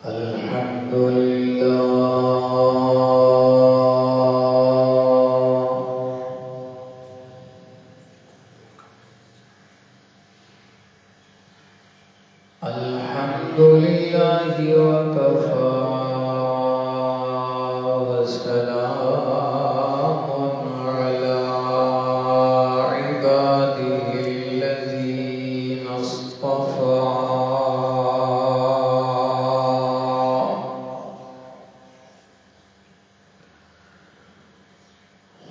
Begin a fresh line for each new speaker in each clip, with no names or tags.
الحمد لله الحمد لله وكفى وسلام على عباده الذين اصطفى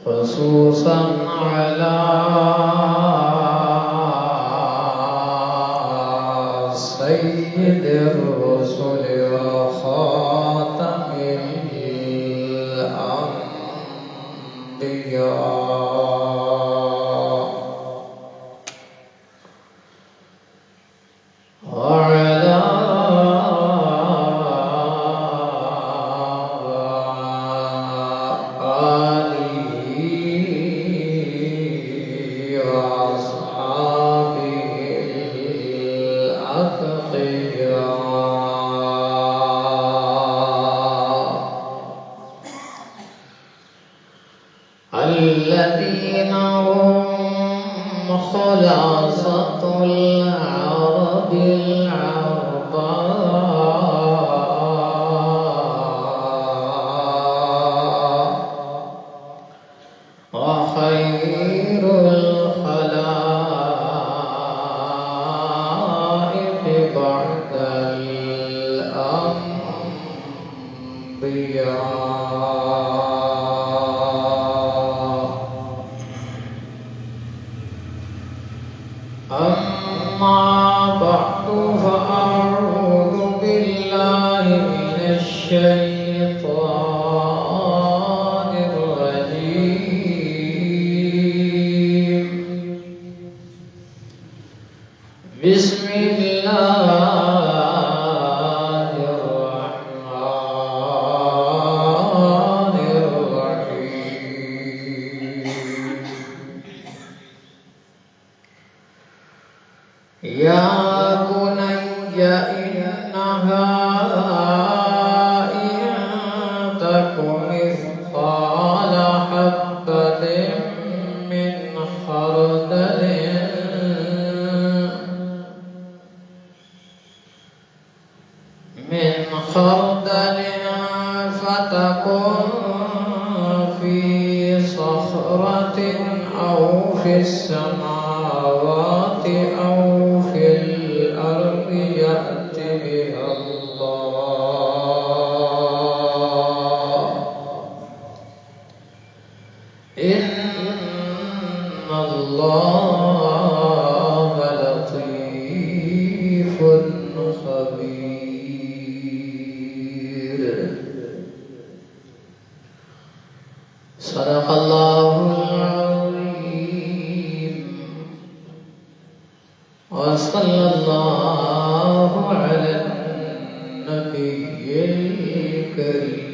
خصوصا على سيد الرسل وخاتم الأنبياء وعلى الذين هم خلاصة العرب العرباء وخير الخلائق بعد الأنبياء. أما بعد فأعوذ بالله من الشيطان الرجيم. بسم الله الرحمن الرحيم. يا بني إنها إن تك مثقال حبة من خردل فتكن في صخرة أو في السماوات أو في الأرض يأت بها الله إن الله لطيف خبير. صدق الله العظيم وصلى الله على النبي الكريم.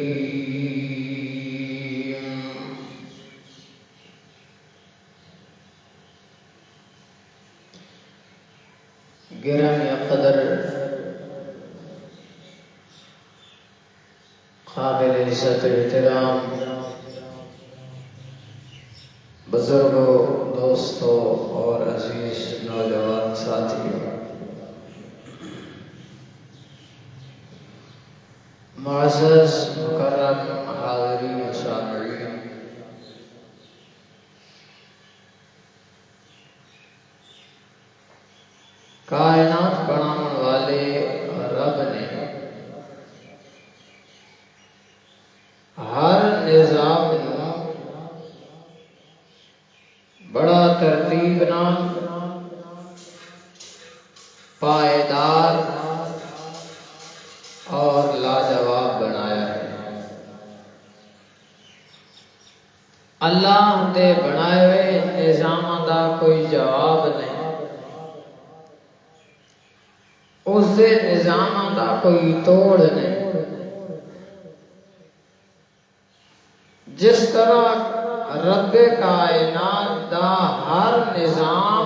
گرامی قدر قابل عزت احترام بزرگوں، دوستوں اور عزیز نوجوان ساتھیوں، معزز مکرم حاضرین و سامعین، کائنات بنانے والے رب نے ہر نظام بڑا ترتیب نال پائیدار اور لاجواب بنایا ہے. اللہ دے بنائے ہوئے نظام دا کوئی جواب نہیں، اس دے نظام دا کوئی توڑ نہیں. جس طرح رب کائنات دا ہر نظام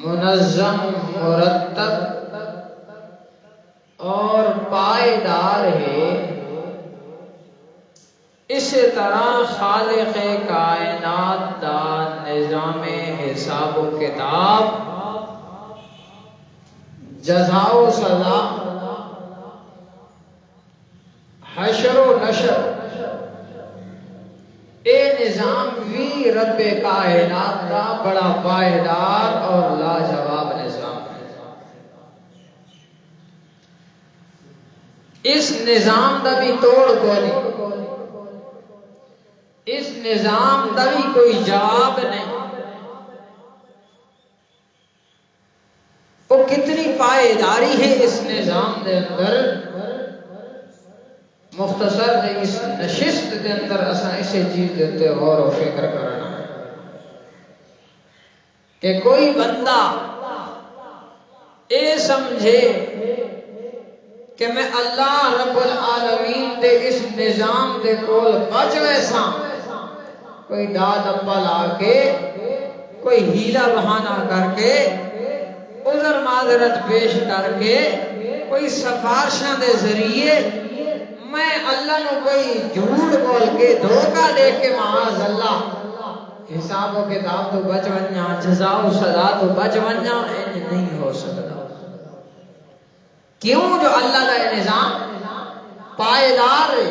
منظم، مرتب پائیدار ہے، اسی طرح خالق کائنات دا نظام حساب و کتاب، جزا و سزا، حشر و نشر، اے نظام بھی رب کائنات کا بڑا پائیدار اور لاجواب نظام ہے۔ اس نظام دا بھی توڑ کوئی، اس نظام دا بھی کوئی جواب نہیں۔ وہ کتنی پائیداری ہے اس نظام دے اندر، مختصر دے اس نشست دے اندر اساں اسے چیز دیتے غور و فکر کرنا کہ کوئی بندہ اے سمجھے کہ میں اللہ رب العالمین دے اس نظام دے کول بچ ویسا، کوئی داد ابا لا کے، کوئی ہیلا بہانہ کر کے، عذر معذرت پیش کر کے، کوئی سفارشاں دے ذریعے میں اللہ نو کوئی جھوٹ بول کے دھوکہ دے کے معاذ اللہ حساب و کتاب تو بچ ونجا، جزا و سزا تو بچ ونجا، انج نہیں ہو سکتا۔ کیوں؟ جو اللہ کا نظام پائیدار ہے،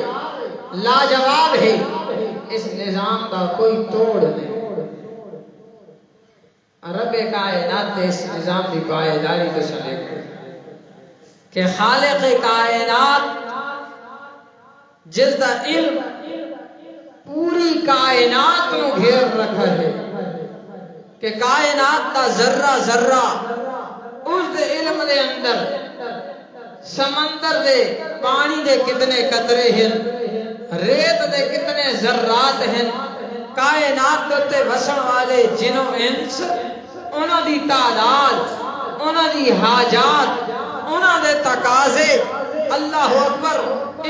لاجواب ہے، اس نظام کا کوئی توڑ نہیں۔ رب کائنات نے اس نظام کی پائیداری تو سنے کہ خالق کائنات جس دا علم پوری کائنات نو گھیر رکھا ہے، کہ کائنات دا ذرہ ذرہ اس دے علم دے اندر، سمندر دے پانی دے کتنے قطرے ہیں، ریت دے کتنے ذرات ہیں، کائنات تے وسن والے جنوں انس، انہاں دی تعداد، انہاں دی حاجات، انہاں دے تقاضے، اللہ اکبر،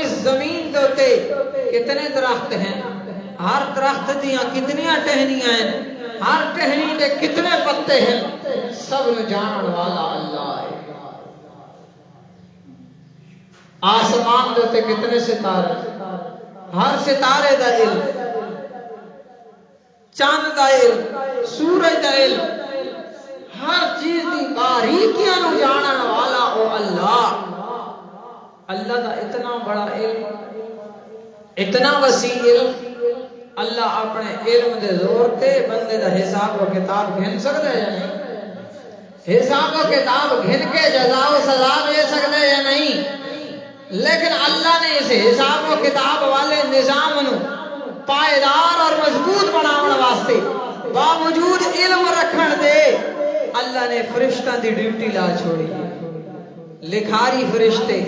اس زمین تے کتنے درخت ہیں، ہر درخت دیاں کتنیاں ٹہنیاں ہیں، ہر ٹہنی دے کتنے پتے ہیں، سب نو جانن والا اللہ ہے۔ آسمان دے کتنے ستارے، ہر ستارے دا علم، چاند دا علم، سورج دا علم، ہر چیز دی باریکیاں نو جانن والا او اللہ۔ اللہ دا اتنا بڑا علم، اتنا وسیع علم، اللہ اپنے علم دے زور تے بندے دا حساب و کتاب گھن سکتا ہے یا نہیں؟ حساب و کتاب گھن کے جزا و سزا دے سکتا ہے یا نہیں؟ لیکن اللہ نے اس حساب و کتاب والے نظام نو پائیدار اور مضبوط بناون واسطے باوجود علم رکھن دے اللہ نے فرشتہ دی ڈیوٹی لا چھوڑی، لکھاری فرشتے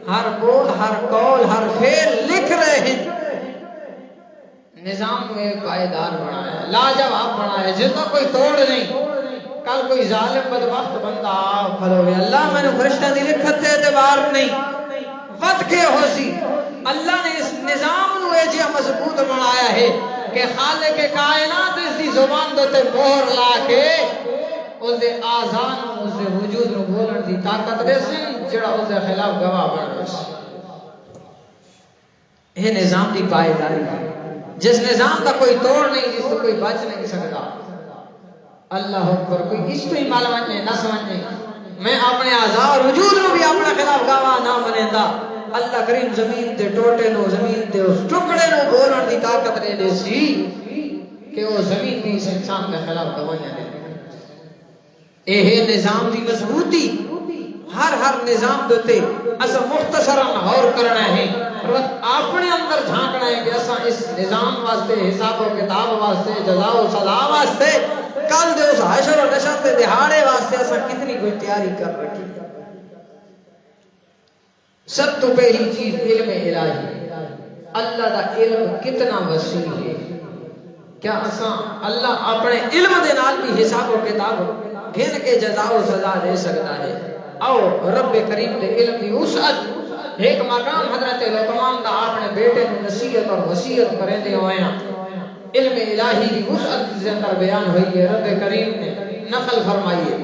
ہر بول، ہر قول، ہر فعل لکھ رہے ہیں۔ نظام میں پائیدار بنایا، لاجواب بنایا، جس کا کوئی توڑ نہیں۔ کل کوئی ظالم بدبخت بندہ کھلو گیا، اللہ میں نے فرشتہ دی لکھت دے اعتبار نہیں، ود کے ہو سی۔ اللہ نے اس نظام نو ایجا مضبوط بنایا ہے کہ خالق کائنات اس دی زبان دے مہر لا کے اس دے آزان، اس دے وجود نو بولن دی طاقت دے سن، جڑا اس دے خلاف گواہ بن رہا۔ یہ نظام دی پائیداری ہے، جس نظام کا کوئی توڑ نہیں، جس سے کوئی بچ نہیں سکتا۔ اللہ اکبر، کوئی اس تو ہی مال ونجے نہ سمجھے میں اپنے اعضاء اور وجود نو بھی اپنے خلاف گواہ نہ منیندا۔ اللہ کریم زمین دے ٹوٹے نو، زمین دے اس ٹکڑے نو بولن دی طاقت دے دے سی کہ وہ زمین بھی اس انسان کے خلاف گواہیاں دے۔ یہ نظام دی مضبوطی ہر نظام دیتے اسا مختصراً غور کرنا ہے، اپنے اندر جھانکنا ہے کہ اسا اس نظام واسطے، حساب و کتاب واسطے، جزا و سزا واسطے، کل دے اس حشر و نشر دے دہاڑے واسطے اسا کتنی کوئی تیاری کر رکھی۔ سب تو پہلی چیز علم الہی، اللہ دا علم کتنا وسیع ہے۔ کیا اسا اللہ اپنے علم دے نال بھی حساب و کتاب گھن کے جزا و سزا دے سکتا ہے؟ او رب کریم دے علم دی وسعت، ایک مقام حضرت لقمان دا اپنے بیٹے کو نصیحت اور وصیت کریں دے ہوئے ہیں، علم الہی دی وسعت سے اندر بیان ہوئی ہے۔ رب کریم نے نقل فرمائیے،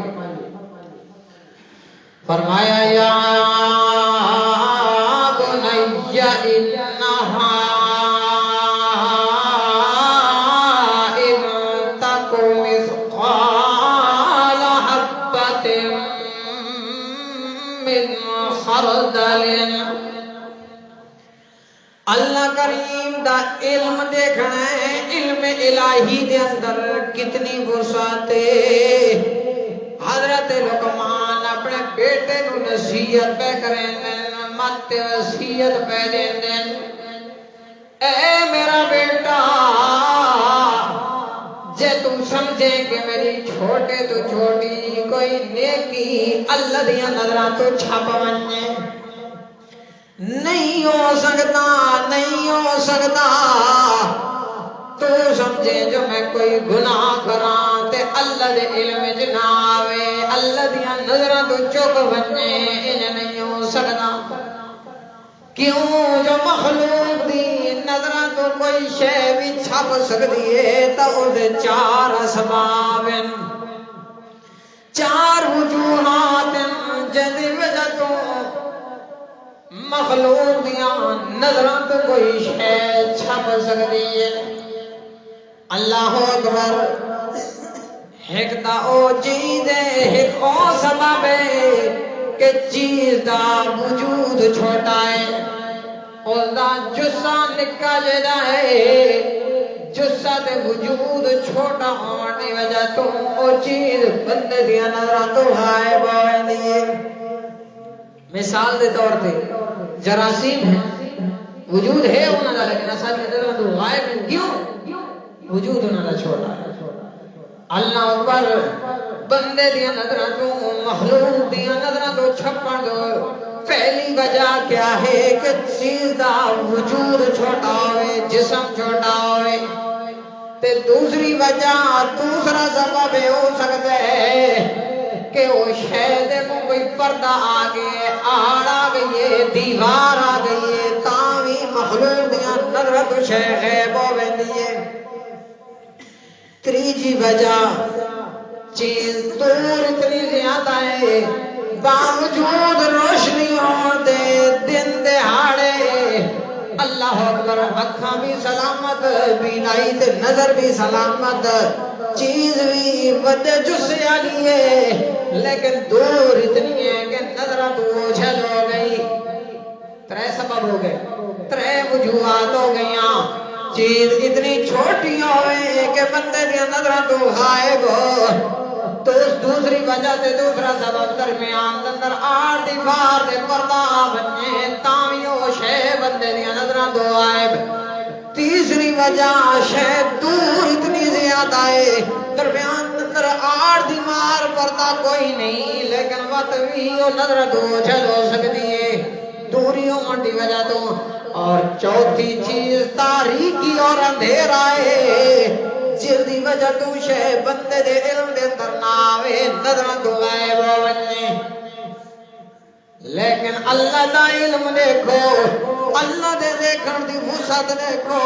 فرمایا یا من خردل اللہ کریم دا علم دیکھنا ہے علم الہی دے اندر کتنی وسعت ہے حضرت لقمان اپنے بیٹے نو نصیحت پہ کریں مت وصیت پہ دیں اے میرا بیٹا جے تم سمجھے کہ میری چھوٹے تو چھوٹی کوئی نیکی اللہ دیا نظران تو چھپ ونجے نہیں ہو سکتا نہیں ہو سکتا تو سمجھے جو میں کوئی گناہ کراں تے اللہ دے علم وچ نہ آوے اللہ دیا نظراں تو چپ ونجے انج نہیں ہو سکتا کیوں جو مخلوق دی نظراں تو کوئی شے بھی چھپ سکتی ہے تا او دے چار اسباب ہیں چار وجوہات جن دی وجہ تو مخلوق دیاں نظراں تو کوئی شے چھپ سکتی ہے اللہ اکبر ایک تا او چیز ہے ایک او سبب ہے کہ چیز دا وجود چھوٹا ہے اور دا جسہ نکل جائے جسہ دے وجود چھوٹا ہونے کی وجہ تو او چیز بندے دیا نظراں تو غائب ہو جاتی ہے مثال دے طور پہ جراثیم ہے وجود ہے انہاں دا لیکن اصل نظراں تو غائب ہیں کیوں وجود انہاں دا چھوٹا ہے اللہ اکبر بندے دیا نظراں تو مخلوق دیا نظراں تو چھپن دو پہلی وجہ کیا ہے کہ چیز دا وجود چھوٹا ہوئے جسم چھوٹا ہوئے تے دوسری وجہ دوسرا سبب ہو سکتا ہے کہ وہ شہد کو کوئی پردہ آگے آڑ آ گئی ہے دیوار آ گئی ہے تاوی مخلوق دیا نظراں تو غائب ہو ویندی ہے تیجی وجہ چیز دور اتنی زیادہ ہے باوجود روشنی ہوتے دن دہاڑے اللہ اکبر اکھاں بھی سلامت بینائی تے نظر بھی سلامت چیز بھی ودے جسے آلی ہے لیکن دور اتنی ہے کہ نظرہ تو اوجھل ہو گئی ترے سبب ہو گئے ترے وجوہات ہو گئیاں چیز اتنی چھوٹی ہوئے کہ بندے دیا نظرہ تو غائب ہو تو اس دوسری وجہ سے دوسرا سبب درمیان اندر آر دیوار دے پردہ بننے تامیوں شے بندے دیا نظرہ تو غائب تیسری وجہ شے دور اتنی زیادہ ہے درمیان اندر آر دیوار پردہ کوئی نہیں لیکن وقت بھی وہ نظرہ تو جھل ہو سکتی ہے دوریوں منڈی وجہ تو اور چوتھی چیز تاریکی اور اندھیرا ہے جلدی وجہ تو شے بندے دے علم دے اندر ناوے نظرہ تو غائب ہو ونجے لیکن اللہ دا علم دیکھو اللہ دے دیکھن دی وسعت دیکھو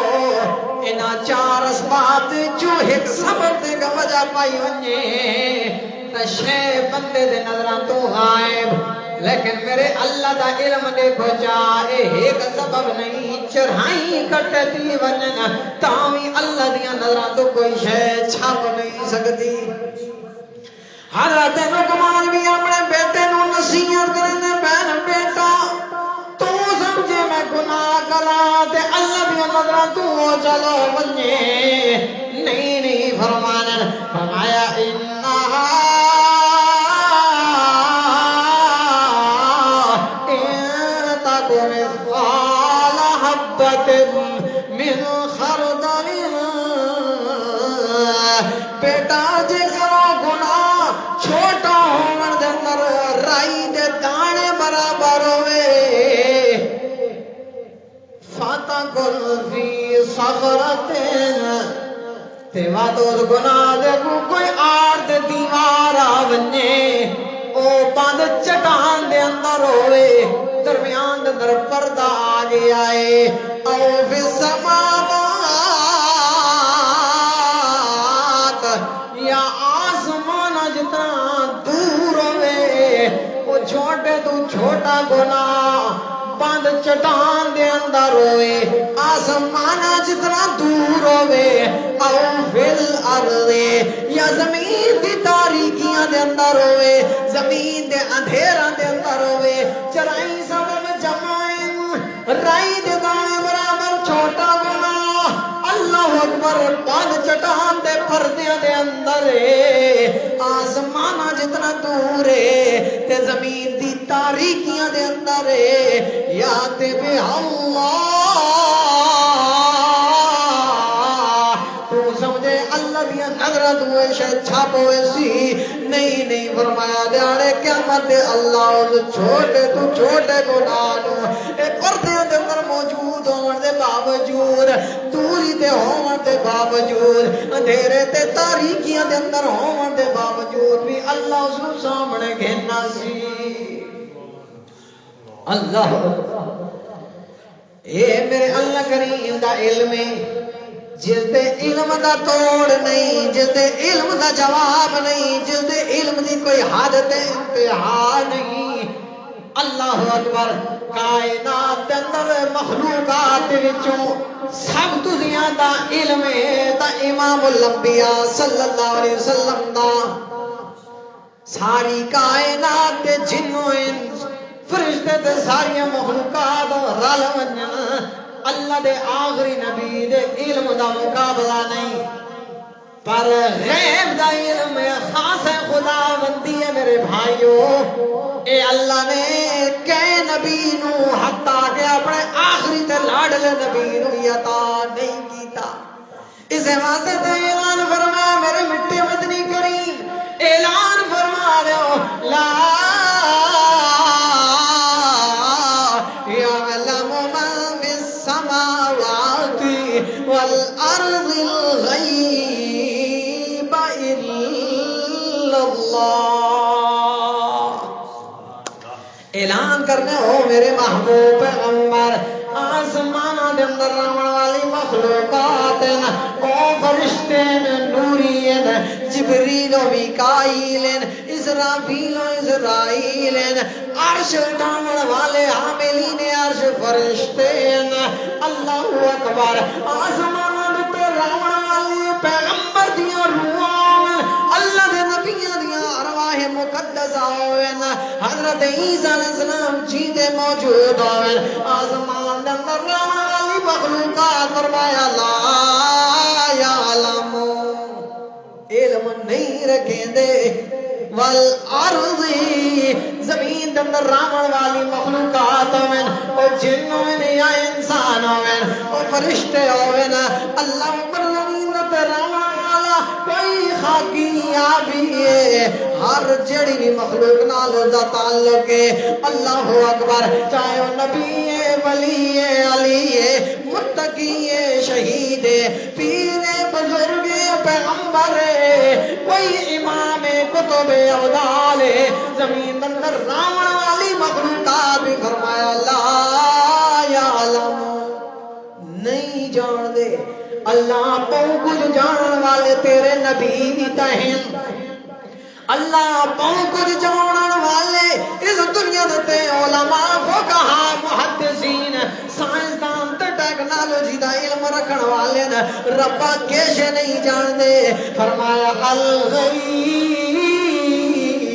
انہاں چار اسباب جو ایک سبب دے وجہ پائی ونجے تا شے بندے دے نظرہ تو غائب لیکن میرے اللہ دا علم دیکھو چاہے ایک سبب نہیں چرھائی کٹتی وننا تاوی اللہ دیا نظرہ تو کوئی شے چھپ نہیں سکتی حضرت لقمان بھی اپنے بیٹے نو نصیحت کرنے بہن بیٹا تو سمجھے میں گناہ کرا تے اللہ دیا نظرہ تو چلو ونجے نہیں فرمایا انہا من خردل بیٹا جے کرو گناہ چھوٹا ہون دے اندر رائی دے دانے برابر ہوئے فتقل فی صخرتن تے وادو گناہ دے کوئی آر دے دیوار آونے او بند چٹان دے اندر ہوئے درمیان اندر پردہ آگے آئے او فی السماوات یا آسمان جتنا دور ہوئے وہ چھوٹے تو چھوٹا گناہ بند چٹان دے اندر ہوئے آسمان جتنا دور ہوئے او فی الارض یا زمین دی تاریکیاں دے اندر ہوئے زمین دے اندھیران دے اندر ہوئے پردیاں دے اندر آسمان جتنا دور ہے تے زمین دی تاریکیاں دے اندر یاد بے اللہ تو سمجھے اللہ دیا نظرت ہوئے شاید چھاپ ہوئے سی نہیں فرمایا دیاڑے قیامت اللہ چھوٹے گناہوں ایک پردیاں دے اندر موجود ہون دے باوجود دوری تے ہون دے باوجود اندھیرے تے تاریکیاں دے اندر ہون دے باوجود بھی اللہ اس کو سامنے گھننا سی اللہ اے میرے اللہ کریم دا علم ہے جس دے علم دا توڑ نہیں جس دے علم دا جواب نہیں جس دے علم دی کوئی حد تے انتہا نہیں اللہ اکبر کائنات دے اندر مخلوقات وچوں سب تو زیادہ علم ہے تا امام الانبیاء صلی اللہ علیہ وسلم دا ساری کائنات دے جنوں انس فرشتے تے ساری مخلوقات رل ونجن اللہ دے آخری نبی دے علم دا مقابلہ نہیں پر غیب دا علم خاص ہے خدا بندی ہے میرے بھائیوں اے اللہ نے کئی نبی نو حتیٰ کہ اپنے آخری تے لاڈلے نبی نو عطا نہیں کیتا اس واسطے تے اعلان فرمایا میرے مٹی مدنی کریم اعلان فرما دے لا والارض الغیب الا اللہ اعلان کرنے ہو میرے محبوب پیغمبر آسمانہ دے اندر رہن والی مخلوقات او فرشتے نورین جبریل و میکائیل اسرافیل و اسرائیل عرش اٹھاون والے حاملین عرش فرشتے اللہ اکبر آسمان تے رہن والے پیغمبر دیاں روحاں اللہ دے نبیاں دیاں ارواح مقدسہ ہوئن حضرت عیسیٰ علیہ السلام جیتے موجود ہوئن آسمان دے اندر رہن والی مخلوقات فرمایا لا یعلم علم نہیں رکھیں دے والارض زمین دے اندر رہن والی مخلوقات ہوئن او جن ہوئن یا انسان ہوئن او فرشتے ہوئن اللہ پر زمین تے رہن والا کوئی خاکی آبی ہے ہر جڑی بھی مخلوق نال دا تعلق ہے اللہ اکبر چاہے وہ نبی ہے ولی ہے علی ہے متقی ہے شہید ہے پیر بزرگ پیغمبر ہے کوئی امام کتب اولاد ہے زمین اندر راون والی مخلوقات بھی فرمایا لا یعلم نہیں جان دے اللہ بہت کچھ جان والے تیرے نبی بھی تہن اللہ بہت کچھ جانن والے اس دنیا دے علماء فقہاء محدثین سائنسدان تے ٹیکنالوجی دا علم رکھن والے رب کیش نہیں جان دے فرمایا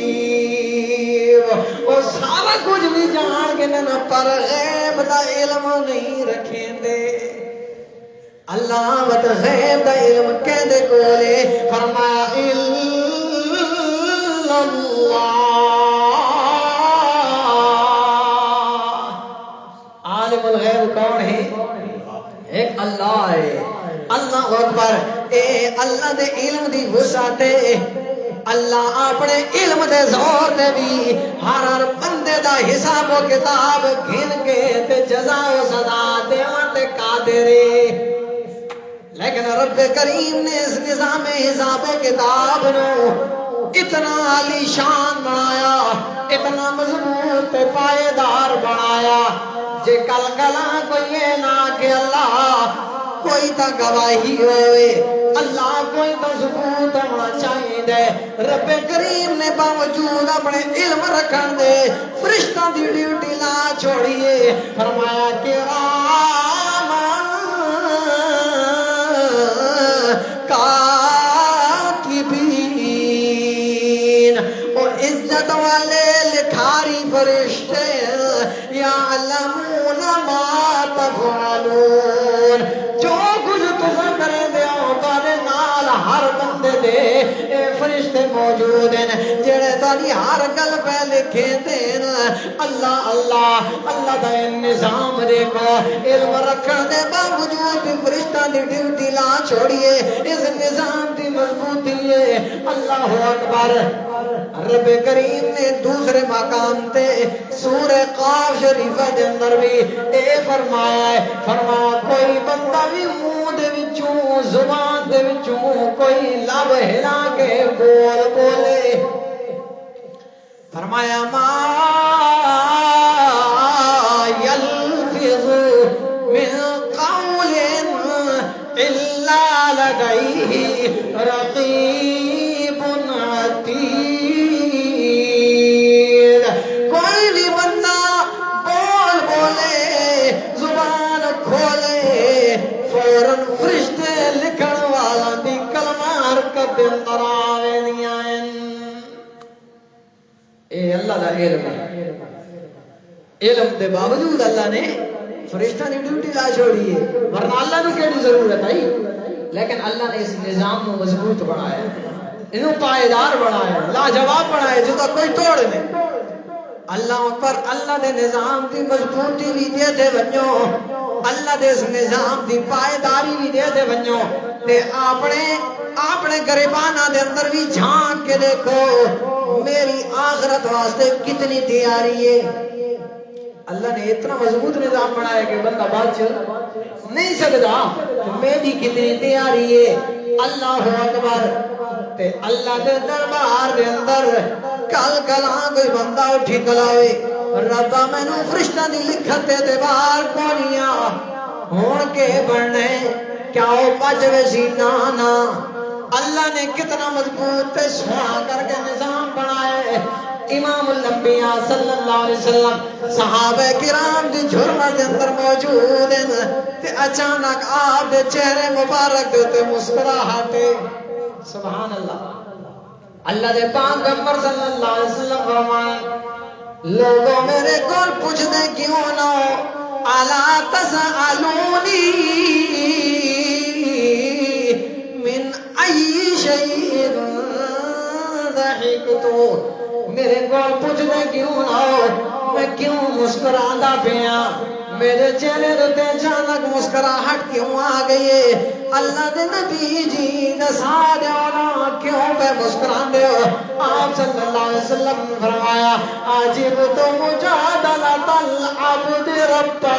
الغیب او سارا کچھ بھی جان کے نہ پر غیب دا علم نہیں رکھیں دے اللہ وت غیب دا علم کہندے کولے فرمایا اللہ عالم الغیب کون ہے ایک اللہ ہے اللہ اکبر اے اللہ دے علم دی وسعت اللہ اپنے علم دے زور دے بھی ہر بندے دا حساب و کتاب گھن کے تے جزا و سزا دیوان تے قادر ہے لیکن رب کریم نے اس نظام حساب و کتاب نو اتنا عالی شان بنایا اتنا مضبوط پائیدار بنایا جے کل کلا کوئی یہ نہ کہ اللہ کوئی تا گواہی ہوئے اللہ کوئی تا ثبوت ہونا چاہیے دے رب کریم نے باوجود اپنے علم رکھن دے فرشتہ دی ڈیوٹی نہ چھوڑیے فرمایا کہ کاتبین اور عزت والے لکھاری فرشتے یعلمون ما تفعلون جو کچھ تم کرے دیو بارے نال ہر بندہ فرشتے موجود ہیں جڑے تاری ہر گل پہ لکھے دین اللہ اللہ اللہ دا نظام دیکھو علم رکھن دے باوجود بھی فرشتہ دی ڈیوٹی لا چھوڑیے اس نظام دی مضبوطی ہے اللہ اکبر رب کریم نے دوسرے مقام تے سورہ قاف شریفہ دے اندر بھی اے فرمایا ہے فرمایا کوئی بندہ بھی منہ دے وچوں زبان دے وچوں کوئی لب ہلا کے بول بولے فرمایا ما یلفظ من قول الا لدیہ رقیب عتید کوئی بھی بندہ بول بولے زبان کھولے فوراً فرشتے لکھن والا دی کلمہ حرکت دے اندر آوے دیاں اے اللہ دا علم ہے علم دے باوجود اللہ نے فرشتہ نے ڈیوٹی لا چھوڑی ہے ورنہ اللہ نے کیڑی ضرورت ہے لیکن اللہ نے اس نظام کو مضبوط بنایا انہوں پائیدار بنایا لاجواب بنایا جو کوئی توڑ نہیں اللہ اکبر اللہ دے نظام دی مضبوطی بھی دے دے ونجو اللہ دے اس نظام دی پائیداری بھی دے دے ونجو تے اپنے گریبانہ دے اندر بھی جھانک کے دیکھو میری آخرت واسطے کتنی تیاری ہے اللہ نے اتنا مضبوط نظام بنایا کہ بندہ بات چل نہیں سکتا میری کتنی تیاری ہے اللہ اکبر تے اللہ دے دربار دے اندر کل کلاں کوئی بندہ اٹھی کلاوے ربا مینوں فرشتہ دی لکھت تے اعتبار کونیا ہون کے بننے کیا او بچوے سی نانا اللہ نے کتنا مضبوط تے سونا کر کے نظام بنایا ہے امام الانبیاء صلی اللہ علیہ وسلم صحابہ کرام دی جھرمٹ دے اندر موجود ہیں تے اچانک آپ دے چہرے مبارک دے تے مسکراہٹ سبحان اللہ اللہ دے پاک پیغمبر صلی اللہ علیہ وسلم فرمائے لوگوں میرے کول پوچھ دے کیوں نہ الا تسالونی من ای شیء ضحکتو میرے کول پوچھ دے کیوں نہ میں کیوں مسکراندا پیا میرے چہرے تے اچانک مسکراہٹ کیوں آ گئی ہے اللہ دے نبی جی دسا دیو نا کیوں پہ مسکراندے ہو آپ صلی اللہ علیہ وسلم نے فرمایا عجیب تو مجادلۃ العبد ربہ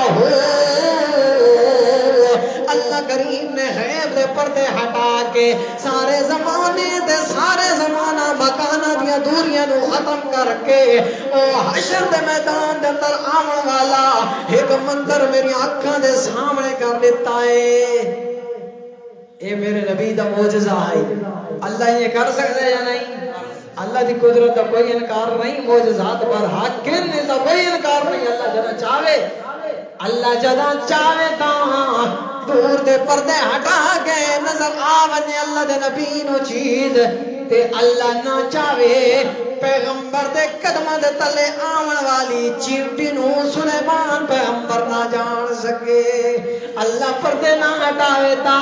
اللہ کریم نے غیب دے پردے ہٹا کے سارے زمانے دے سارے زمانہ مکانہ دیا دوریاں نو ختم کر کے او حشر دے میدان دے اندر آون والا ایک منظر میری آنکھاں دے سامنے کر دیتا ہے اے میرے نبی دا معجزہ ہے اللہ یہ کر سکتا ہے یا نہیں اللہ دی قدرت کا کوئی انکار نہیں معجزات پر حق کہنے دا کوئی انکار نہیں اللہ جدا چاہے اللہ جدا چاہے تاں دور دے پردے ہٹا کے نظر آونے اللہ دے نبی نو چیز تے اللہ نہ چاہے پیغمبر دے قدمہ دے تلے آون والی چیوٹی نو سلیمان پیغمبر نہ جان سکے اللہ پردے نہ ہٹاوے تا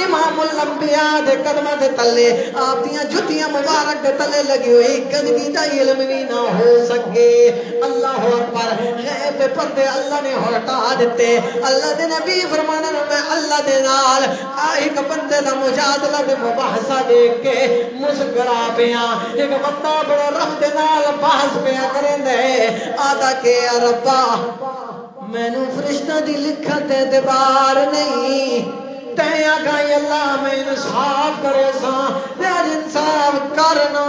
امام الانبیاء دے قدمہ دے تلے آپ دیاں جتیاں مبارک دے تلے لگی ہوئی گندگی دا علم بھی نہ ہو سکے اللہ اکبر غیب دے پردے اللہ نے ہٹا دیتے اللہ دے نبی فرمانے میں اللہ دے نال ایک بندے دا مجادلہ دے مباحثہ دیکھ کے مسکرا پیا ایک بندہ بڑا رب دے نال بحث پیا کریں دے آدھا کہ ربا میں نو فرشتہ دی لکھت اعتبار نہیں تے آگائی اللہ میں انصاف کرے سا آج انصاف کرنا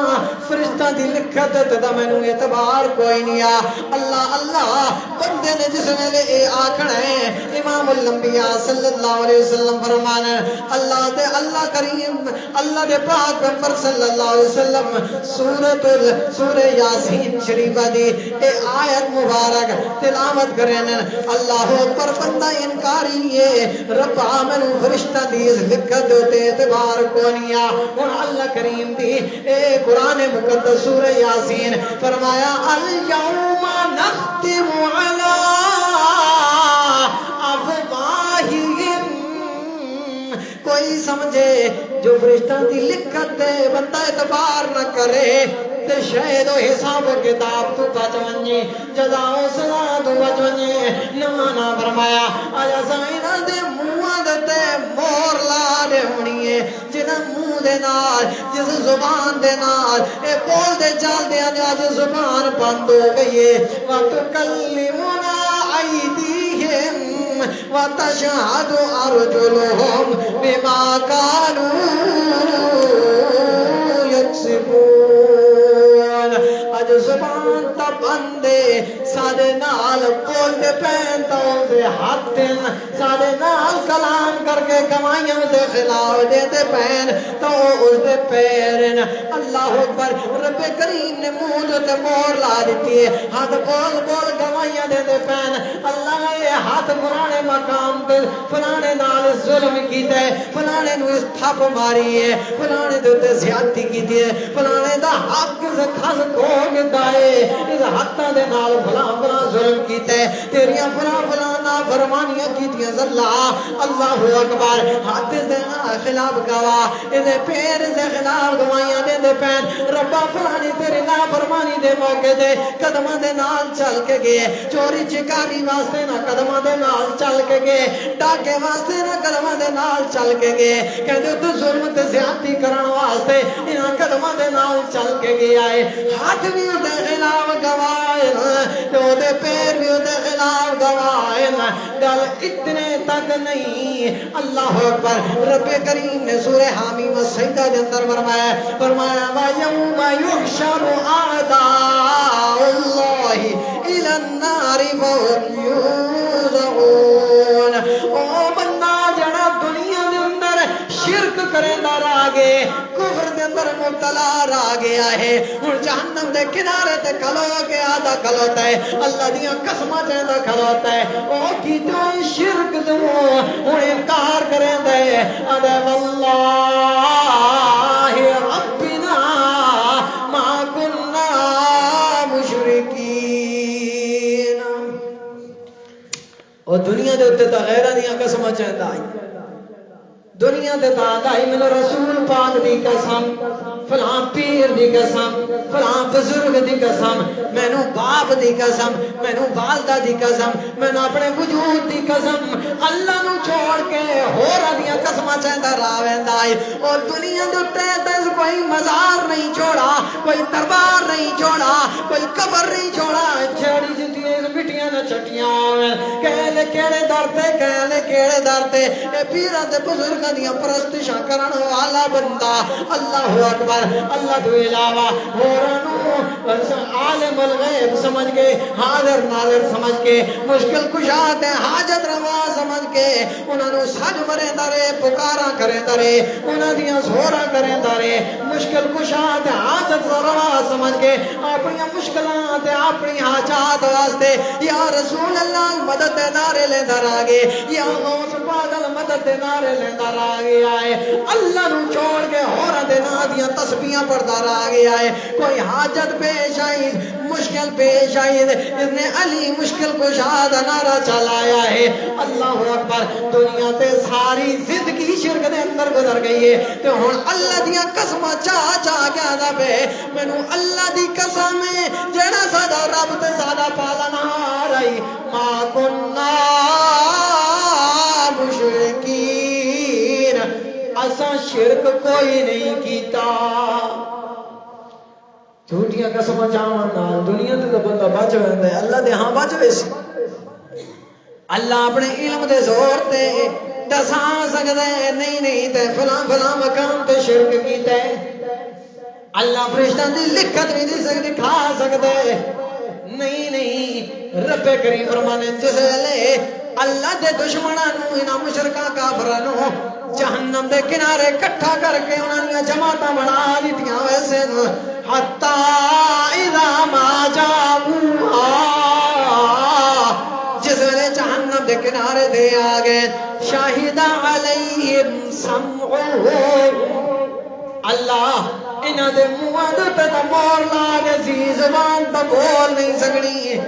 فرشتہ دی لکھت تے میں نو اعتبار کوئی نہیں اللہ اللہ بندے نے جس نے لے اے آکھنا ہے امام الانبیاء صلی اللہ علیہ وسلم فرمانا اللہ دے اللہ کریم اللہ دے پاک پیغمبر صلی اللہ علیہ وسلم سورہ یاسین شریفہ دی اے آیت مبارک تلاوت کریں اللہ اکبر بندہ انکاری ہے رب آمنو فرشتہ دی لکھت ہوتے اعتبار کونیا اور اللہ کریم دی اے قرآن مقدس سورہ یاسین فرمایا اليوم نختم علی افواہہم کوئی سمجھے جو فرشتہ دی لکھت دے بندہ اعتبار نہ کرے تے شاید وہ حساب و کتاب تو بچ ونجے جزا و سزا تو بچ ونجے نہ فرمایا آجا سائنہ دے منہ دے مور لا دے ہونی ہے جنہ منہ دے نال جس زبان دے نال اے بول دے چال دے آج زبان بند ہو گئی ہے وَتُكَلِّمُنَا أَيْدِيهِمْ وَتَشْهَدُ أَرْجُلُهُمْ بِمَا كَانُوا يَكْسِبُونَ اج زبان تا بندے سادے نال بول دے پین تو دے ہاتھ دن سادے نال کلام کر کے گوائیاں دے خلاف دے دے پین تو اس دے پیرن اللہ اکبر رب کریم نے منہ تے مور لا دیتی ہے ہاتھ بول بول گوائیاں دے دے پین اللہ نے ہاتھ فلانے مقام تے فلانے نال ظلم کیتا ہے فلانے نو اس تھپ ماری ہے فلانے دے تے زیادتی کیتی ہے فلانے دا حق سے کھس کھو کے دائے اس ہاتھاں دے نال فلاں فلاں ظلم کیتا ہے تیریاں فلاں فلاں نافرمانیاں کیتیاں اللہ اکبر ہاتھ دے خلاف گواہ دے پیر دے خلاف گواہیاں دے دے پین ربا فلانی تیری نافرمانی دے موقع دے قدماں دے نال چل کے گئے چوری چکاری واسطے نہ قدماں دے نال چل کے گئے ڈاکے واسطے نہ قدماں دے نال چل کے گئے کہندے تو ظلم تے زیادتی کرن واسطے انہاں قدماں دے نال چل کے گیا ہے ہاتھ بھی دے خلاف گواہ تے او دے پیر بھی دے خلاف گواہ گل اتنے تک نہیں اللہ اکبر رب کریم نے سورہ حامیم السجدہ کے اندر فرمایا وَيَوْمَ يُحْشَرُ أَعْدَاءُ اللَّهِ إِلَى النَّارِ فَهُمْ يُوزَعُونَ او بندہ جڑا دنیا دے اندر شرک کریندا رہ گئے کفر دے اندر مبتلا رہ گیا ہے ہن جہنم دے کنارے تے کھلو کے آدھا کھلوتا ہے اللہ دیاں قسماں چیندا کھلوتا ہے او کی تو شرک دو ہن انکار کریندا ہے اے واللہ ربنا ما كنا مشرکین او دنیا دے اوتے تے غیراں دیاں قسماں چیندا ہے دنیا دے دائی میں رسول پاک دی قسم فلاں پیر دی قسم فلاں بزرگ دی قسم مینو باپ دی قسم مینو والدہ دی قسم مینو اپنے وجود دی قسم اللہ نو چھوڑ کے ہور دیاں قسماں چیندا راہ ویندا ہے اور دنیا دے تے کوئی مزار نہیں چھوڑا کوئی دربار نہیں چھوڑا کوئی قبر نہیں چھوڑا چھڑی جتیاں مٹیاں نہ چھٹیاں کہلے کیڑے در تے کہلے کیڑے در تے اے پیراں تے بزرگ دیاں پرستشاں کرن والا بندہ اللہ اکبر اللہ تو علاوہ ہورانو عالم الغیب سمجھ کے حاضر ناظر سمجھ کے مشکل کشا تے حاجت روا سمجھ کے انہاں نو سج مریندا رے پکاراں کریندا رے انہاں دیاں زوراں کریندا رے مشکل کشا تے حاجت روا سمجھ کے اپنی مشکلاں تے اپنی حاجات واسطے یا رسول اللہ مدد دے نعرے لیندا رہ گئے یا غوث پاک مدد دے نعرے لیندا رہ گیا ہے اللہ نو چھوڑ کے ہوراں دے نام دیاں تسبیحاں پڑھدا رہ گیا ہے کوئی حاجت پیش آئی مشکل پیش آئی ابن علی مشکل کشا دا نعرہ چلایا ہے اللہ اکبر دنیا تے ساری زندگی شرک دے اندر گزر گئی ہے تے ہن اللہ دیاں قسماں چاہ چاہ کے آندا پے مینوں اللہ دی قسم ہے جڑا ساڈا رب تے ساڈا پالنہار آئی ما کننا مشرکین اساں شرک کوئی نہیں کیتا جھوٹیاں قسماں چاہن نال دنیا تے بندہ بچ ویندا ہے اللہ دے ہاں بچ ویسی اللہ اپنے علم دے زور تے دسا سکدا ہے نہیں تے فلاں فلاں مقام تے شرک کیتا ہے اللہ فرشتاں دی لکھت نہیں دکھا سکدا ہے نہیں رب کریم فرمانے جس ویلے اللہ دے دشمناں نو انہاں مشرکاں کافراں نو جہنم دے کنارے کٹھا کر کے انہاں دی جماعتاں بنا دتیاں ویسے حتا اذا ما جاؤوا جس ویلے جہنم دے کنارے دے آ گئے شاہد علیہم سمعہم اللہ انہاں دے منہاں تے مور لا کے زبان تو بول نہیں سکਣੀ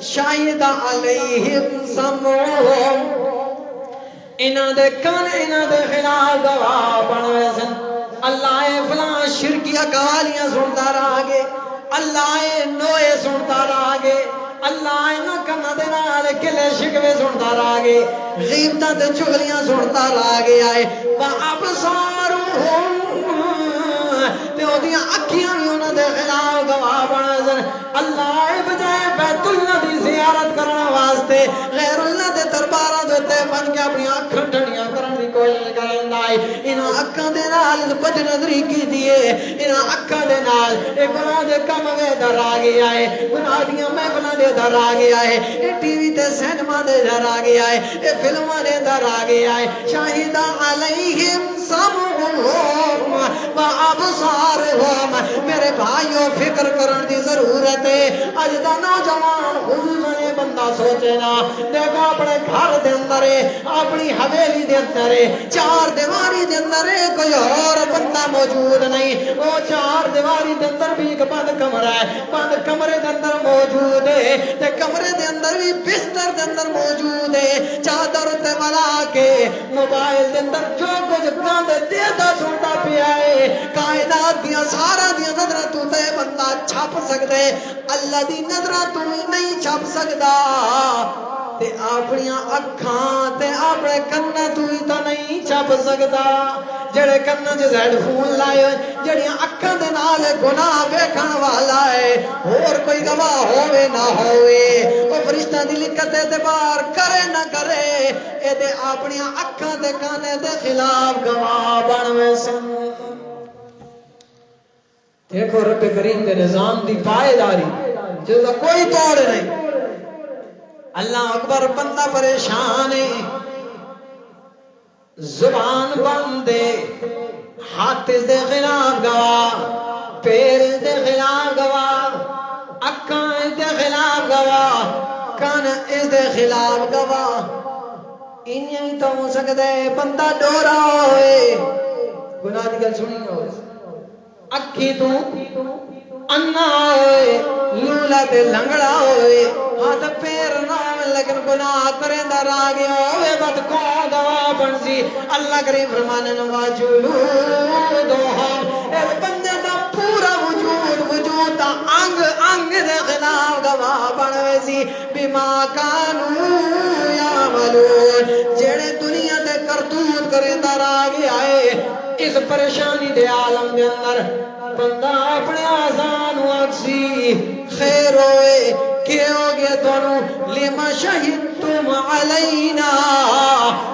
شاہد علیہم سمعہم انہاں دے کان انہاں دے خلاف گواہ بنوے سن اللہ اے فلاں شرکیاں قوالیاں سنتا رہا گے اللہ اے نوئے سنتا رہا گے اللہ اے کنا دے نال کلے شکوے سنتا رہا گے غیبتاں تے چغلیاں سنتا رہا گے آئے وَأَبْصَارُهُمْ تے اودیاں اکھیاں وی انہاں دے خلاف گواہ بن سن اللہ اے بجائے بیت اللہ دی زیارت کرن واسطے غیر اللہ دے درباراں دے تے بن کے اپنی اکھاں ٹھنڈیاں کرن دی کوشش کرندا اے انہاں اکھاں دے نال بد نظری کیتی اے انہاں اکھاں دے نال اے گناہ دے کم وے در آ گیا اے گناہ دیاں محفلاں دے در آ گیا اے اے ٹی وی تے سینما دے در آ گیا اے اے فلماں دے در آ گیا اے شاہد علیہم سمعہم وابصارہم میرے بھائیو فکر کرن دی ضرورت ہے اج دا نوجوان خصوصاً یہ بندہ سوچے نا دیکھو اپنے گھر دے اندر اپنی حویلی دے اندر چار دیواری دے اندر کوئی اور بندہ موجود نہیں وہ چار دیواری دے اندر بھی ایک بند کمرہ ہے بند کمرے دے اندر موجود ہے تے کمرے دے اندر بھی بستر دے اندر موجود ہے چادر تے ملا کے موبائل دے اندر جو کچھ گاندے دیتا سنتا پیا ہے کائنات دیاں سارا دیاں نظرہ تو تے بندہ چھاپ سکتے اللہ دی نظرہ تو نہیں چھاپ سکتا تے اپنی اکھاں تے اپنے کنا تو ہی تو نہیں چھاپ سکتا جڑے کنا جے ہیڈ فون لائے جڑیاں اکھاں دے نال گناہ ویکھن والا ہے اور کوئی گواہ ہوے نہ ہوے او فرشتہ دی لکھت اعتبار کرے نہ کرے اے تے اپنی اکھاں تے کانے دے خلاف گواہ بنوے سن دیکھو رب کریم کے نظام دی پائیداری جس کا کوئی توڑ نہیں اللہ اکبر بندہ پریشان ہے زبان بندے ہاتھ دے خلاف گواہ پیر دے خلاف گواہ اکھاں دے خلاف گواہ کان اس دے خلاف گواہ انہیں تو ہو سکتا ہے بندہ ڈورا ہوئے گناہ دی گل سنی ہوئے اکھی تو انا ہوئے لولا تے لنگڑا ہوئے ہاتھ پیر نہ لیکن گناہ کریں در آگے ہوئے بد کو گواہ بن سی اللہ کریم فرمانے وَجُلُودُهُمْ اس بندے دا پورا وجود دا انگ انگ دے خلاف گواہ بن سی بما کانوا یعملون جڑے دنیا دے کرتوت کریں در آگے آئے اس پریشانی دے عالم دے اندر بندہ اپنے آزان واکسی خیر ہوئے کہ ہو گیا دونوں لما شہدتم علینا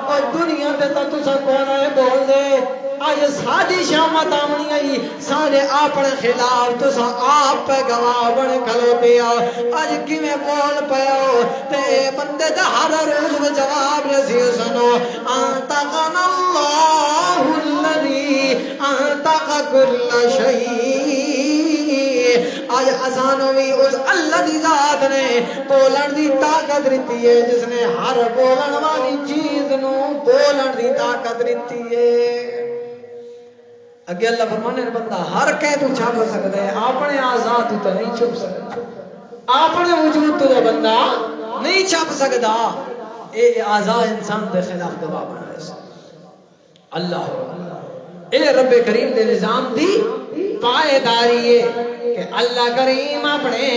اور دنیا دے تو سکونا ہے بول دے آج سادی شامت آمنی آئی سارے اپنے خلاف تو سا آپ پہ گواہ بڑے کھلو پیا آج کی میں بول پیا تے بندے دا ہر روز میں جواب رسی سنو انتقن اللہ الذی انتق کل شیء آج آسانوں بھی اس اللہ دی ذات نے بولن دی طاقت رہتی ہے جس نے ہر بولن والی چیز نو بولن دی طاقت رہتی ہے اگے اللہ فرمانے بندہ ہر کہہ تو چھاپ سکتا ہے اپنے آزاد تو نہیں چھپ سکتا اپنے وجود تو بندہ نہیں چھاپ سکتا اے آزاد انسان دے خلاف گواہ بن رہا اللہ اے رب کریم دے نظام دی پائیداری ہے کہ اللہ کریم اپنے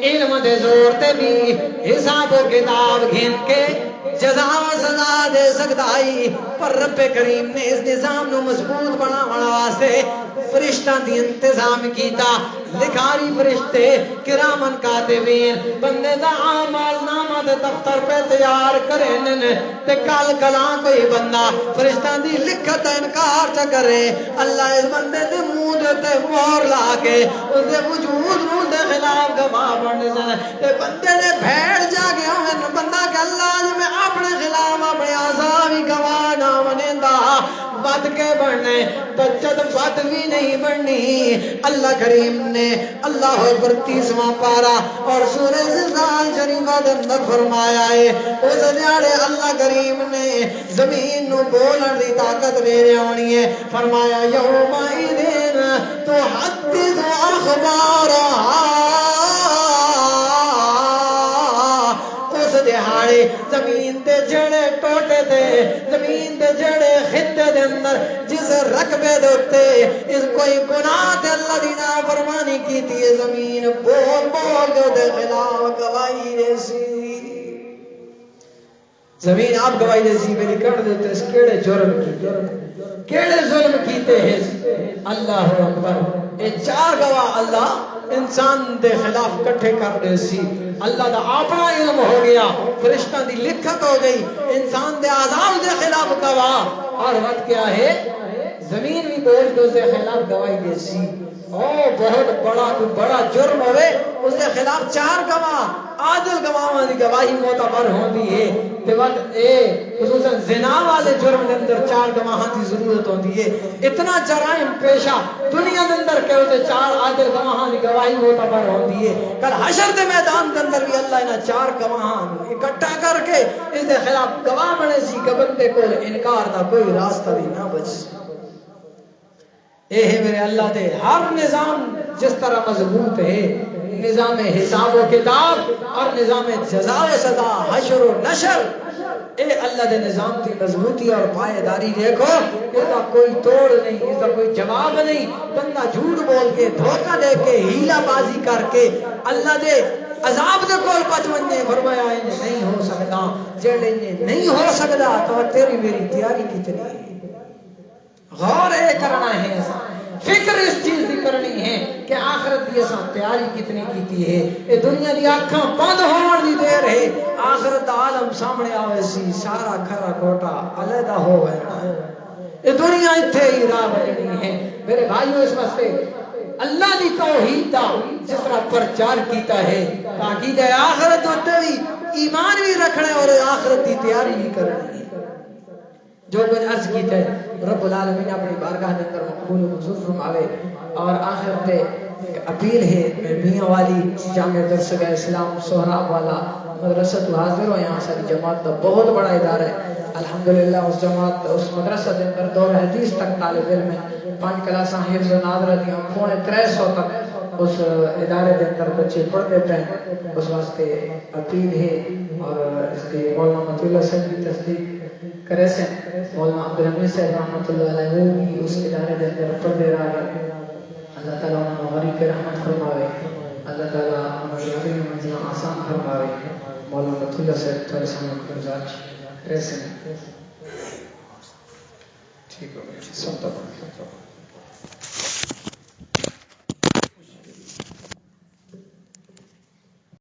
علم دے زور تے بھی حساب و کتاب گھن کے جزا و سزا دے سکتا ہے پر رب کریم نے اس نظام نو مضبوط بنانے واسطے فرشتہ دی انتظام کیتا لکھاری فرشتے کرامن کاتبین بندے دا اعمال نامہ دے دفتر پہ تیار کرن تے کل کلاں کوئی بندہ فرشتہ دی لکھت انکار چا کرے اللہ اس بندے دے منہ تے مہر لا کے اس دے وجود نو دے خلاف گواہ بن جائے تے بندے نے بھیڑ جا گیا ہوئے بندہ کہ اللہ جو میں اپنے خلاف اپنے آزامی گواہ نہ بنیندا بد کے بڑھنے بچت بد بھی نہیں بڑھنی اللہ کریم نے اللہ اکبر 30واں پارا اور سورہ زلزال شریفہ دے اندر فرمایا ہے اس دیاڑے اللہ کریم نے زمین نو بولن دی طاقت میرے ہونی ہے فرمایا یوم الدین تو حدث اخبارها اس دہاڑے زمین دے جڑے ٹوٹے دے زمین دے جڑے خطے دے اندر جس رقبے دے اتے اس کوئی گناہ تے اللہ دی نافرمانی کیتی ہے زمین بول بول دے خلاف گواہی دے سی زمین آپ گواہی دے سی میری کر دیتے اس کیڑے جرم کی کیڑے ظلم کیتے ہیں اللہ اکبر اے چار گواہ اللہ انسان دے خلاف کٹھے کر دے سی اللہ دا اپنا علم ہو گیا فرشتہ دی لکھت ہو گئی انسان دے عذاب دے خلاف گواہ اور وقت کیا ہے زمین بھی بول کے اس دے خلاف گواہی دے سی بہت بڑا جرم ہوئے اس کے خلاف چار گواہ عادل گواہاں دی گواہی معتبر ہوندی ہے تے وقت خصوصاً زنا والے جرم دے اندر چار گواہاں دی ضرورت ہوندی ہے اتنا جرائم پیشہ دنیا دے اندر کہ تے چار عادل گواہاں دی گواہی معتبر ہوندی ہے کل حشر دے میدان دے اندر بھی اللہ انہاں چار گواہاں اکٹھا کر کے اس دے خلاف گواہ بنے سی کہ بندے کول انکار دا کوئی راستہ بھی نہ بچ اے ہے میرے اللہ دے ہر نظام جس طرح مضبوط ہے نظام حساب و کتاب اور نظام جزا و سزا حشر و نشر اے اللہ دے نظام کی مضبوطی اور پائیداری دیکھو اس کا کوئی توڑ نہیں اس کا کوئی جواب نہیں بندہ جھوٹ بول کے دھوکہ دے کے ہیلا بازی کر کے اللہ دے عذاب دے کول بچنے فرمایا نہیں ہو سکتا جڑے نہیں ہو سکتا تو تیری میری تیاری کتنی ہے غور اے کرنا ہے فکر اس چیز کی کرنی ہے کہ آخرت دی اساں تیاری کتنی کیتی ہے اے دنیا دی آنکھاں بند ہون دی دیر ہے آخرت دا عالم سامنے آوے سی سارا کھرا کھوٹا علیحدہ ہو گیا اے دنیا ایتھے ہی راہ بننی ہے میرے بھائیو اس واسطے اللہ دی توحید دا جس طرح پرچار کیتا ہے تاکہ آخرت تے بھی ایمان بھی رکھنا اور آخرت دی تیاری بھی کرنی ہے جو کچھ عرض کیتا ہے رب العالمین اپنی بارگاہ کے اندر مقبول و منظور فرماوے اور آخر تے ایک اپیل ہے میں میاں والی جامع درس اسلام سہراب والا مدرسہ تو حاضر ہو یہاں ساری جماعت کا بہت بڑا ادارہ ہے الحمدللہ اس جماعت اس مدرسہ کے اندر دور حدیث تک طالب علم ہے 5 کلاساں حفظ و ناظرہ دیاں 350 تک اس ادارے کے اندر بچے پڑھتے پہ اس واسطے اپیل ہے اور اس کے مولانا مطیع اللہ صاحب کی تصدیق کرے سے مولانا عبدالحمید صاحب رحمۃ اللہ علیہ بھی اس ادارے کے اندر پڑھتے رہا ہے اللہ تعالیٰ انہوں غریب کے رحمت فرماوے اللہ تعالیٰ ہماری منزل آسان فرماوے مولانا مطیع اللہ صاحب تھوڑے سامنے گزارش کرے سے ٹھیک ہو گیا سنتا پڑھا